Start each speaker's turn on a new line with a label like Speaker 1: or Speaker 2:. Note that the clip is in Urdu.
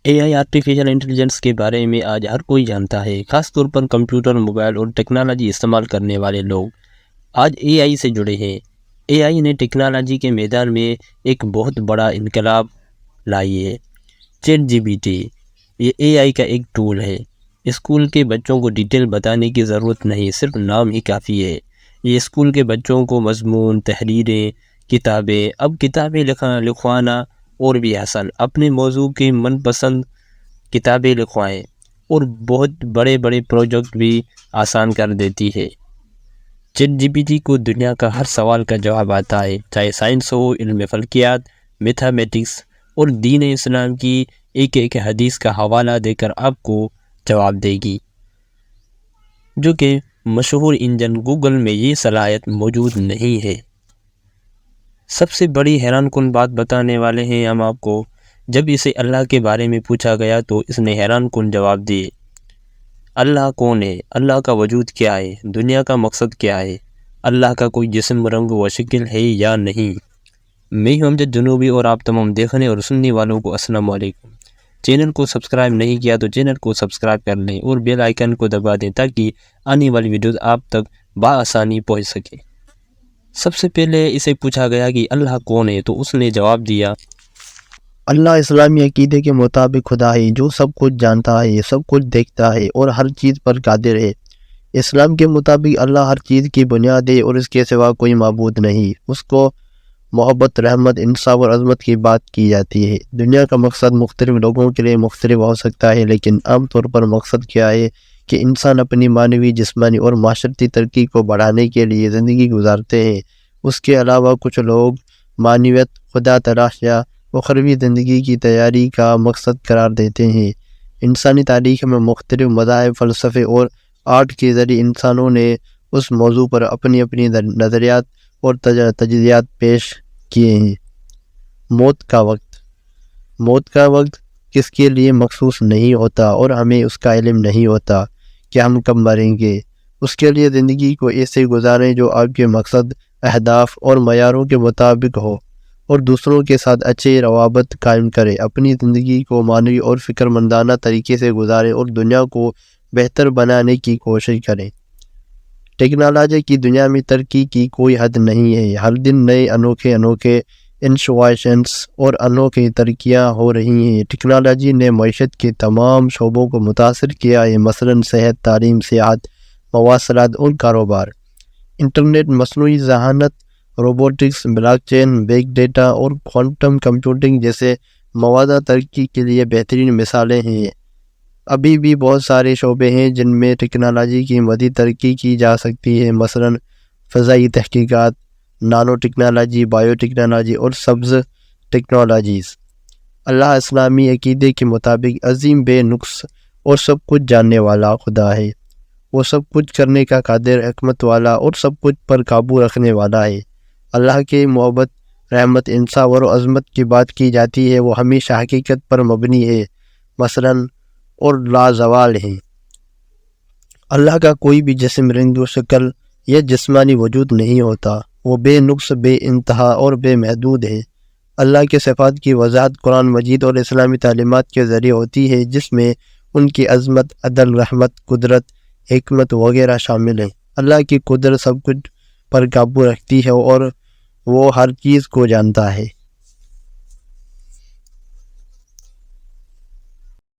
Speaker 1: اے آئی آرٹیفیشل انٹیلیجنس کے بارے میں آج ہر کوئی جانتا ہے، خاص طور پر کمپیوٹر، موبائل اور ٹیکنالوجی استعمال کرنے والے لوگ آج اے آئی سے جڑے ہیں۔ اے آئی نے ٹیکنالوجی کے میدان میں ایک بہت بڑا انقلاب لائی ہے۔ چیٹ جی پی ٹی یہ اے آئی کا ایک ٹول ہے۔ اسکول کے بچوں کو ڈیٹیل بتانے کی ضرورت نہیں، صرف نام ہی کافی ہے۔ یہ اسکول کے بچوں کو مضمون، تحریریں، کتابیں لکھوانا اور بھی آسان، اپنے موضوع کے من پسند کتابیں لکھوائیں اور بہت بڑے پروجیکٹ بھی آسان کر دیتی ہے۔ چیٹ جی پی ٹی کو دنیا کا ہر سوال کا جواب آتا ہے، چاہے سائنس ہو، علم فلکیات، میتھمیٹکس اور دین اسلام کی ایک حدیث کا حوالہ دے کر آپ کو جواب دے گی، جو کہ مشہور انجن گوگل میں یہ صلاحیت موجود نہیں ہے۔ سب سے بڑی حیران کن بات بتانے والے ہیں ہم آپ کو۔ جب اسے اللہ کے بارے میں پوچھا گیا تو اس نے حیران کن جواب دیے۔ اللہ کون ہے؟ اللہ کا وجود کیا ہے؟ دنیا کا مقصد کیا ہے؟ اللہ کا کوئی جسم، رنگ و شکل ہے یا نہیں؟ میں ہوں امجد جنوبی اور آپ تمام دیکھنے اور سننے والوں کو السلام علیکم۔ چینل کو سبسکرائب نہیں کیا تو چینل کو سبسکرائب کر لیں اور بیل آئیکن کو دبا دیں تاکہ آنے والی ویڈیوز آپ تک بآسانی پہنچ سکیں۔ سب سے پہلے اسے پوچھا گیا کہ اللہ کون ہے تو اس نے جواب دیا،
Speaker 2: اللہ اسلامی عقیدے کے مطابق خدا ہے جو سب کچھ جانتا ہے، سب کچھ دیکھتا ہے اور ہر چیز پر قادر ہے۔ اسلام کے مطابق اللہ ہر چیز کی بنیاد ہے اور اس کے سوا کوئی معبود نہیں۔ اس کو محبت، رحمت، انصاف اور عظمت کی بات کی جاتی ہے۔ دنیا کا مقصد مختلف لوگوں کے لیے مختلف ہو سکتا ہے، لیکن عام طور پر مقصد کیا ہے کہ انسان اپنی معنوی، جسمانی اور معاشرتی ترقی کو بڑھانے کے لیے زندگی گزارتے ہیں۔ اس کے علاوہ کچھ لوگ معنویت، خدا تلاش یا اخروی زندگی کی تیاری کا مقصد قرار دیتے ہیں۔ انسانی تاریخ میں مختلف مذاہب، فلسفے اور آرٹ کے ذریعے انسانوں نے اس موضوع پر اپنی نظریات اور تجزیات پیش کیے ہیں۔ موت کا وقت کس کے لیے مخصوص نہیں ہوتا اور ہمیں اس کا علم نہیں ہوتا کہ ہم کب مریں گے۔ اس کے لیے زندگی کو ایسے گزاریں جو آپ کے مقصد، اہداف اور معیاروں کے مطابق ہو اور دوسروں کے ساتھ اچھے روابط قائم کریں۔ اپنی زندگی کو معنوی اور فکر مندانہ طریقے سے گزاریں اور دنیا کو بہتر بنانے کی کوشش کریں۔ ٹیکنالوجی کی دنیا میں ترقی کی کوئی حد نہیں ہے۔ ہر دن نئے انوکھے انوویشنز اور انوکھی ترقیاں ہو رہی ہیں۔ ٹیکنالوجی نے معیشت کے تمام شعبوں کو متاثر کیا ہے، مثلاً صحت، تعلیم، سیاحت، مواصلات اور کاروبار۔ انٹرنیٹ، مصنوعی ذہانت، robotics, blockchain, big data اور کوانٹم کمپیوٹنگ جیسے مواد ترقی کے لیے بہترین مثالیں ہیں۔ ابھی بھی بہت سارے شعبے ہیں جن میں ٹیکنالوجی کی مزید ترقی کی جا سکتی ہے، مثلاً فضائی تحقیقات، نانو ٹیکنالوجی، بائیو ٹیکنالوجی اور سبز ٹیکنالوجیز۔ اللہ اسلامی عقیدے کے مطابق عظیم، بے نقص اور سب کچھ جاننے والا خدا ہے۔ وہ سب کچھ کرنے کا قادر، حکمت والا اور سب کچھ پر قابو رکھنے والا ہے۔ اللہ کے محبت، رحمت، انصاف اور عظمت کی بات کی جاتی ہے، وہ ہمیشہ حقیقت پر مبنی ہے، مثلاً اور لازوال ہیں۔ اللہ کا کوئی بھی جسم، رنگ و شکل یا جسمانی وجود نہیں ہوتا، وہ بے نقص، بے انتہا اور بے محدود ہے۔ اللہ کے صفات کی وضاحت قرآن مجید اور اسلامی تعلیمات کے ذریعے ہوتی ہے، جس میں ان کی عظمت، عدل، رحمت، قدرت، حکمت وغیرہ شامل ہیں۔ اللہ کی قدرت سب کچھ پر قابو رکھتی ہے اور وہ ہر چیز کو جانتا ہے۔